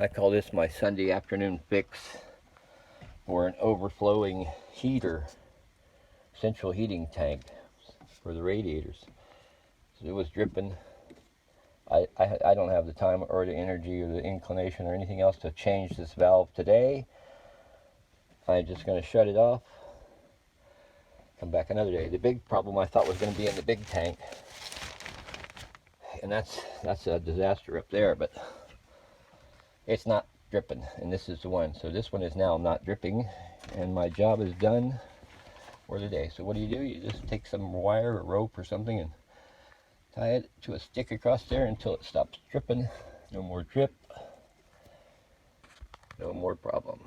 I call this my Sunday afternoon fix for an overflowing heater, central heating tank for the radiators. So it was dripping. I don't have the time or the energy or the inclination or anything else to change this valve today. I'm just going to shut it off, come back another day. The big problem I thought was going to be in the big tank, and that's a disaster up there, but it's not dripping, and this is the one. So this one is now not dripping, and my job is done for the day. So what do? You just take some wire or rope or something and tie it to a stick across there until it stops dripping. No more drip, no more problem.